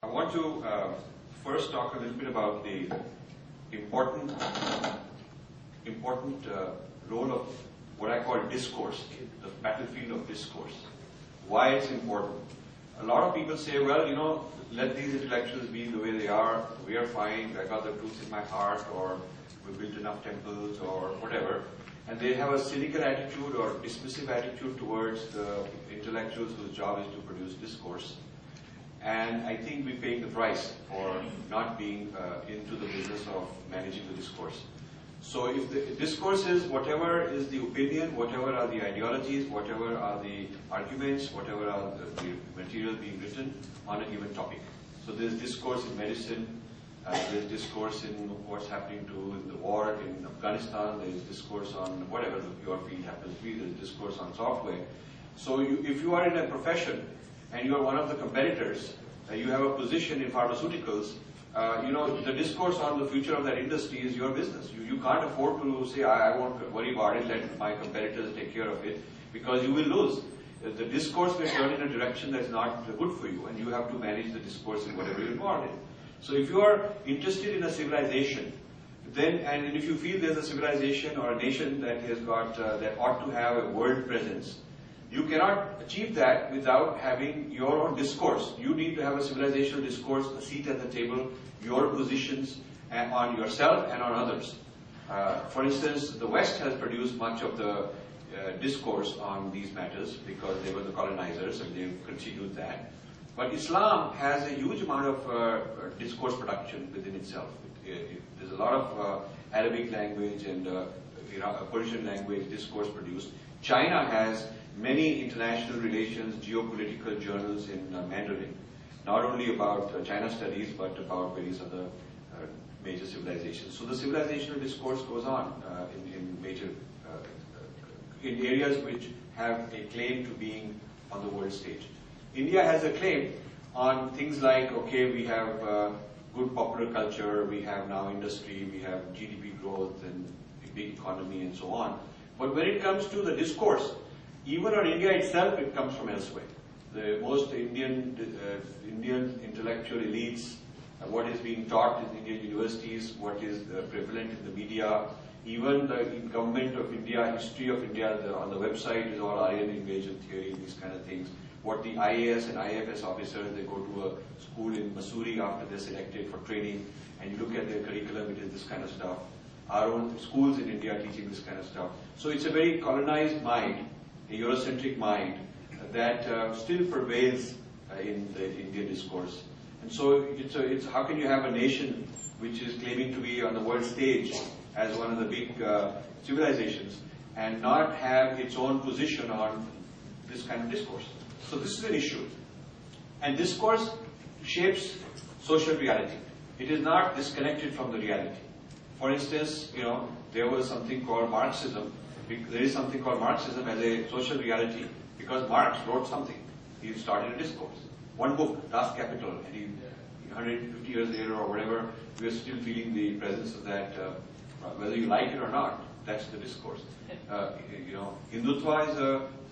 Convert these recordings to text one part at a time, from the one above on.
I want to first talk a little bit about the important role of what I call discourse, the battlefield of discourse. Why it's important. A lot of people say, well, let these intellectuals be the way they are. We are fine. I got the truth in my heart, or we built enough temples, or whatever. And they have a cynical attitude or dismissive attitude towards the intellectuals whose job is to produce discourse. And I think we're paying the price for not being into the business of managing the discourse. So if the discourse is whatever is the opinion, whatever are the ideologies, whatever are the arguments, whatever are the material being written on a given topic. So there's discourse in medicine, there's discourse in what's happening in the war in Afghanistan, there's discourse on whatever your field happens to be, there's discourse on software. So if you are in a profession and you are one of the competitors, you have a position in pharmaceuticals, the discourse on the future of that industry is your business. You can't afford to say, I won't worry about it, let my competitors take care of it, because you will lose. The discourse may turn in a direction that's not good for you, and you have to manage the discourse in whatever you're involved in. So if you are interested in a civilization, and if you feel there's a civilization or a nation that has got, that ought to have a world presence, you cannot achieve that without having your own discourse. You need to have a civilizational discourse, a seat at the table, your positions on yourself and on others. For instance, the West has produced much of the discourse on these matters because they were the colonizers and they've continued that. But Islam has a huge amount of discourse production within itself. There's a lot of Arabic language and Persian language discourse produced. China has many international relations, geopolitical journals in Mandarin, not only about China studies, but about various other major civilizations. So the civilizational discourse goes on in areas which have a claim to being on the world stage. India has a claim on things like, okay, we have good popular culture, we have now industry, we have GDP growth and a big economy and so on. But when it comes to the discourse, even on India itself, it comes from elsewhere. The most Indian intellectual elites, what is being taught in Indian universities, what is prevalent in the media, even the government of India, history of India, on the website is all Aryan invasion theory, these kind of things. What the IAS and IFS officers, they go to a school in Missouri after they're selected for training, and you look at their curriculum, it is this kind of stuff. Our own schools in India are teaching this kind of stuff. So it's a very colonized mind, a Eurocentric mind that still prevails in the Indian discourse. And so it's how can you have a nation which is claiming to be on the world stage as one of the big civilizations and not have its own position on this kind of discourse? So this is an issue. And discourse shapes social reality. It is not disconnected from the reality. For instance, there was something called Marxism. There is something called Marxism as a social reality because Marx wrote something. He started a discourse. One book, Das Kapital, and 150 years later or whatever, we are still feeling the presence of that, whether you like it or not. That's the discourse. Hindutva is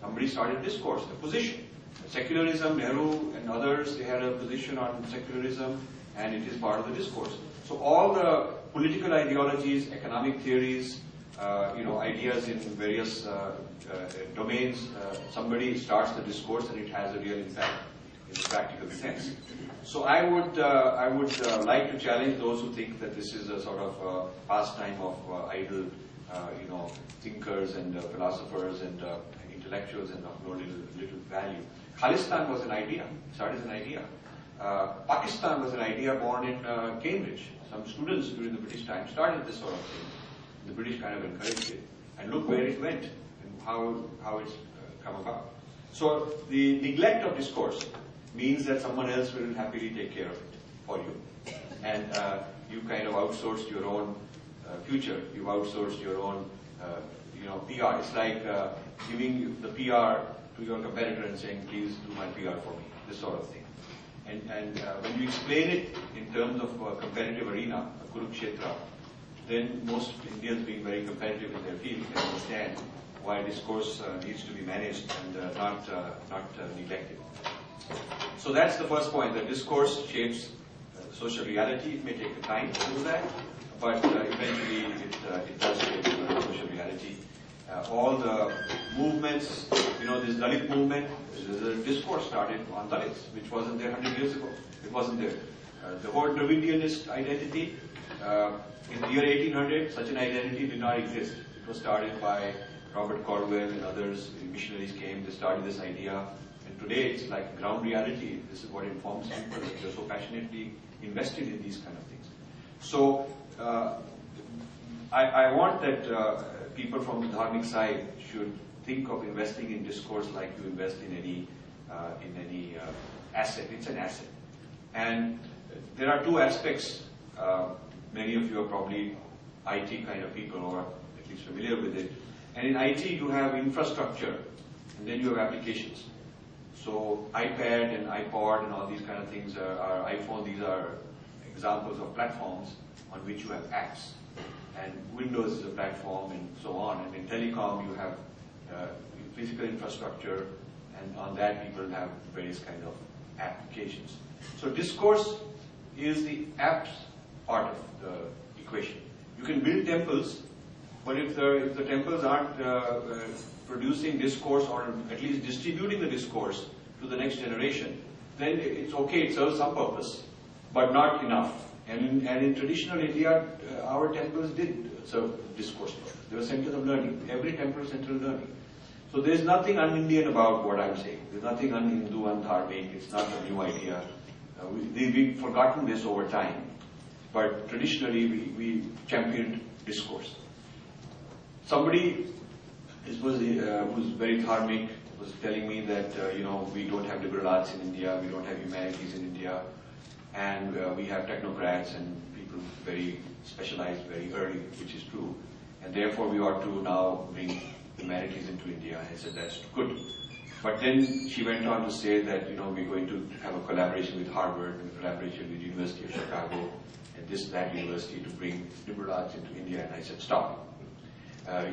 somebody started a discourse, a position. Secularism, Nehru and others, they had a position on secularism, and it is part of the discourse. So all the political ideologies, economic theories, ideas in various domains, somebody starts the discourse and it has a real impact in a practical sense. So I would like to challenge those who think that this is a sort of pastime of idle, thinkers and philosophers and intellectuals and of no little value. Khalistan was an idea, started as an idea. Pakistan was an idea born in Cambridge. Some students during the British time started this sort of thing. The British kind of encouraged it. And look where it went and how it's come about. So the neglect of discourse means that someone else will happily take care of it for you. And you kind of outsourced your own future. You've outsourced your own PR. It's like giving the PR to your competitor and saying, please do my PR for me. This sort of thing. And when you explain it in terms of a competitive arena, a Kurukshetra, then most Indians being very competitive in their field can understand why discourse needs to be managed and not neglected. So that's the first point, that discourse shapes social reality. It may take time to do that, but eventually it does shape social reality. All the movements, this Dalit movement, the discourse started on Dalits, which wasn't there 100 years ago. It wasn't there. The whole Dravidianist identity, in the year 1800, such an identity did not exist. It was started by Robert Caldwell and others. Missionaries came, they started this idea. And today it's like ground reality. This is what informs people, that they're so passionately invested in these kind of things. So I want that people from the dharmic side should think of investing in discourse like you invest in any asset. It's an asset. And there are two aspects. Many of you are probably IT kind of people, or at least familiar with it. And in IT you have infrastructure, and then you have applications. So iPad and iPod and all these kind of things are iPhone, these are examples of platforms on which you have apps. And Windows is a platform and so on. And in telecom you have physical infrastructure, and on that people have various kind of applications. So discourse is the apps part of the equation. You can build temples, but if the temples aren't producing discourse, or at least distributing the discourse to the next generation, then it's okay, it serves some purpose, but not enough. And in traditional India, our temples did serve discourse. They were centers of learning. Every temple is center of learning. So there's nothing un-Indian about what I'm saying. There's nothing un-Hindu, un-Dharmic. It's not a new idea. We've forgotten this over time. But traditionally, we championed discourse. Somebody who's very dharmic was telling me that we don't have liberal arts in India, we don't have humanities in India, and we have technocrats and people very specialized very early, which is true. And therefore, we ought to now bring humanities into India. I said that's good. But then she went on to say that we're going to have a collaboration with Harvard, and a collaboration with the University of Chicago, and that university to bring liberal arts into India. And I said, stop.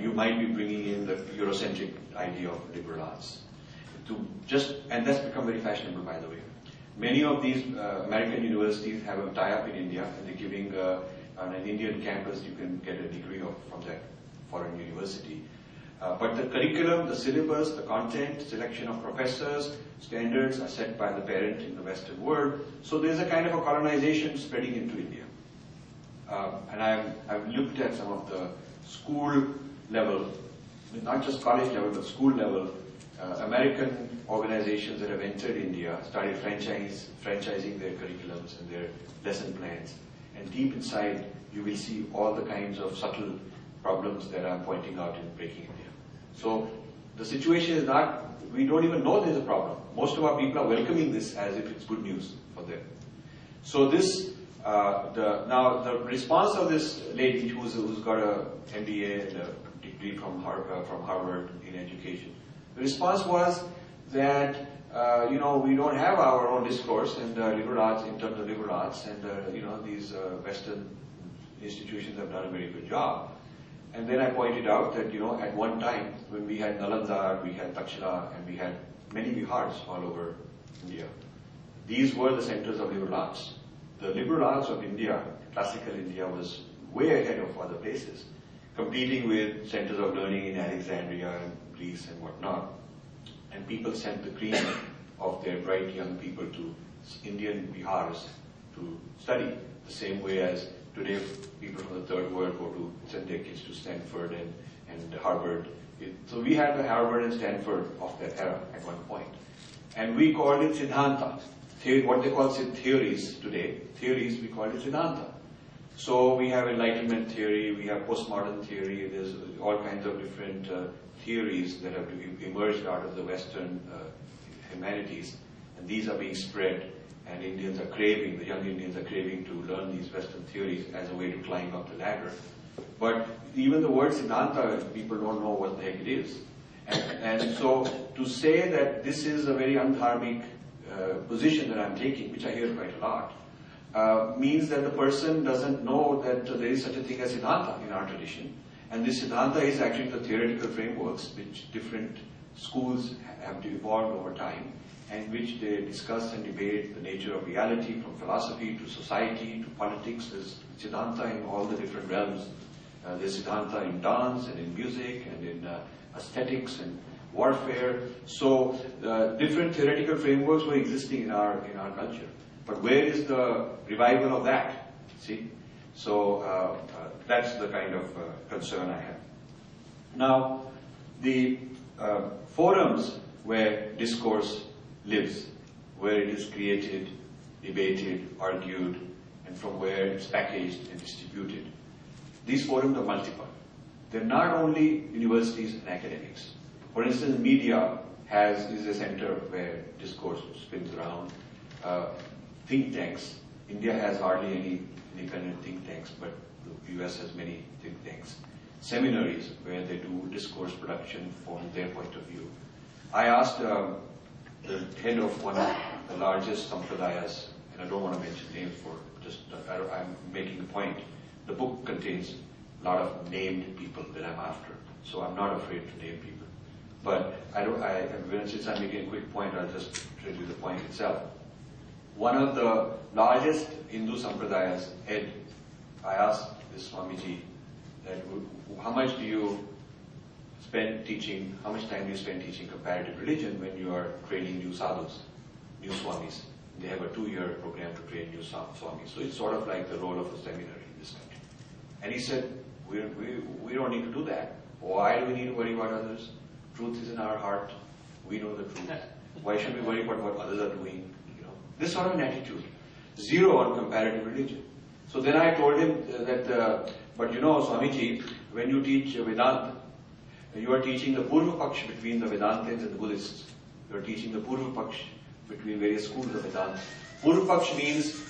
You might be bringing in the Eurocentric idea of liberal arts. And that's become very fashionable, by the way. Many of these American universities have a tie-up in India, and they're giving, on an Indian campus, you can get a degree from that foreign university. But the curriculum, the syllabus, the content, selection of professors, standards are set by the parent in the Western world. So there's a kind of a colonization spreading into India. And I've looked at some of the school level, not just college level, but school level, American organizations that have entered India, started franchising their curriculums and their lesson plans. And deep inside, you will see all the kinds of subtle problems that I'm pointing out in Breaking India. So the situation is not, we don't even know there's a problem. Most of our people are welcoming this as if it's good news for them. So this, now the response of this lady who's got a MBA and a degree from Harvard in education, the response was that we don't have our own discourse and liberal arts in terms of liberal arts, and these Western institutions have done a very good job. And then I pointed out that at one time when we had Nalanda, we had Takshila, and we had many Vihars all over India, these were the centers of liberal arts. The liberal arts of India, classical India, was way ahead of other places, competing with centers of learning in Alexandria and Greece and whatnot. And people sent the cream of their bright young people to Indian Bihars to study, the same way as today people from the third world send their kids to Stanford and Harvard. So we had the Harvard and Stanford of that era at one point. And we called it Siddhanta. What they call theories today, theories, we call it Siddhanta. So we have Enlightenment theory, we have postmodern theory, there's all kinds of different theories that have emerged out of the Western humanities, and these are being spread, and the young Indians are craving to learn these Western theories as a way to climb up the ladder. But even the word Siddhanta, people don't know what the heck it is. And so to say that this is a very undharmic position that I'm taking, which I hear quite a lot, means that the person doesn't know that there is such a thing as Siddhanta in our tradition. And this Siddhanta is actually the theoretical frameworks which different schools have evolved over time. in which they discuss and debate the nature of reality, from philosophy to society to politics. There's Siddhanta in all the different realms. There's Siddhanta in dance and in music and in aesthetics and warfare. So different theoretical frameworks were existing in our culture. But where is the revival of that? See? So that's the kind of concern I have. Now, the forums where discourse lives, where it is created, debated, argued, and from where it's packaged and distributed. These forums are multiple. They're not only universities and academics. For instance, media is a center where discourse spins around. Think tanks. India has hardly any independent think tanks, but the US has many think tanks. Seminaries where they do discourse production from their point of view. I asked the head of one of the largest sampradayas, and I don't want to mention names for just, I'm making a point. The book contains a lot of named people that I'm after, so I'm not afraid to name people. But since I'm making a quick point, I'll just tell you the point itself. One of the largest Hindu sampradayas, head, I asked this Swamiji that how much do you spend teaching, how much time do you spend teaching comparative religion when you are training new sadhus, new swamis? They have a 2-year program to train new swamis. So it's sort of like the role of a seminary in this country. And he said, we don't need to do that. Why do we need to worry about others? Truth is in our heart. We know the truth. Why should we worry about what others are doing? You know, this sort of an attitude. Zero on comparative religion. So then I told him that, but you know, Swamiji, when you teach Vedanta, you are teaching the Purva Paksh between the Vedantins and the Buddhists. You are teaching the Purva Paksh between various schools of Vedanta. Purva Paksh means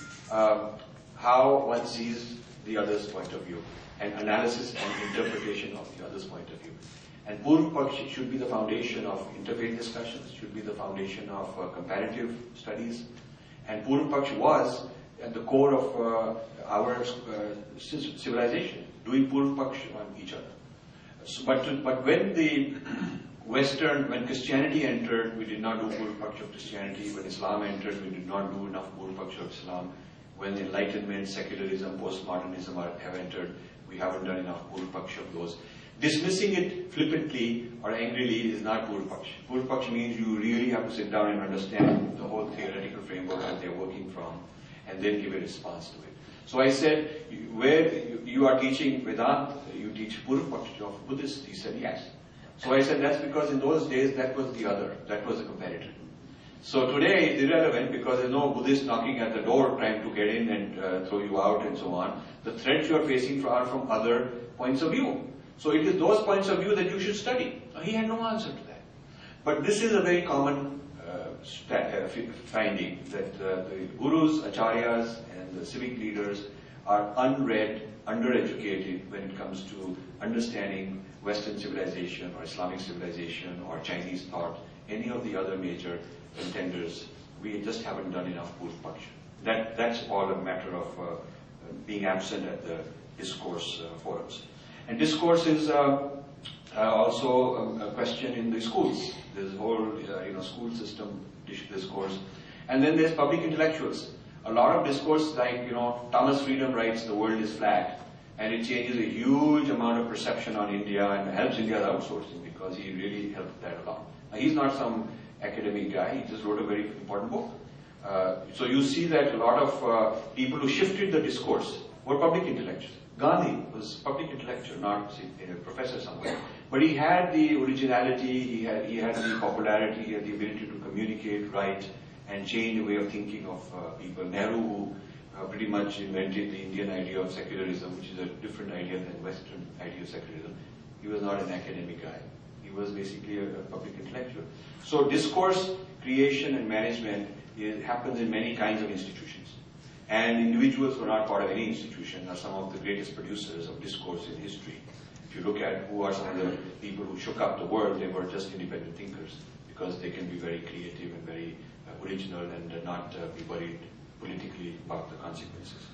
how one sees the other's point of view, and analysis and interpretation of the other's point of view. And Purva Paksh should be the foundation of interfaith discussions, should be the foundation of comparative studies. And Purva Paksh was at the core of our civilization, doing Purva Paksh on each other. So, but when the when Christianity entered, we did not do Purva Paksh of Christianity. When Islam entered, we did not do enough Purva Paksh of Islam. When Enlightenment, secularism, postmodernism have entered, we haven't done enough Purva Paksh of those. Dismissing it flippantly or angrily is not Purva Paksh. Purva Paksh means you really have to sit down and understand the whole theoretical framework that they're working from, and then give a response to it. So I said, where you are teaching Vedanta, you teach Purva Paksh of Buddhists? He said, yes. So I said, that's because in those days that was the other, that was the competitor. So today it's irrelevant because there's no Buddhist knocking at the door trying to get in and throw you out and so on. The threats you are facing are from other points of view. So it is those points of view that you should study. He had no answer to that. But this is a very common finding that the gurus, acharyas, and the civic leaders are unread, undereducated when it comes to understanding Western civilization or Islamic civilization or Chinese thought, any of the other major contenders. We just haven't done enough Purva Paksh. That's all a matter of being absent at the discourse forums. And discourse is also a question in the schools. There's a whole school system discourse. And then there's public intellectuals. A lot of discourse, like, Thomas Friedman writes, "The world is flat," and it changes a huge amount of perception on India and helps India's outsourcing because he really helped that a lot. Now, he's not some academic guy, he just wrote a very important book. So you see that a lot of people who shifted the discourse were public intellectuals. Gandhi was public intellectual, not a professor somewhere. But he had the originality, he had the popularity, he had the ability to communicate, write, and change the way of thinking of people. Nehru, who pretty much invented the Indian idea of secularism, which is a different idea than Western idea of secularism. He was not an academic guy. He was basically a public intellectual. So discourse creation and management happens in many kinds of institutions. And individuals who are not part of any institution are some of the greatest producers of discourse in history. If you look at who are some of the people who shook up the world, they were just independent thinkers because they can be very creative and very original and not be worried politically about the consequences.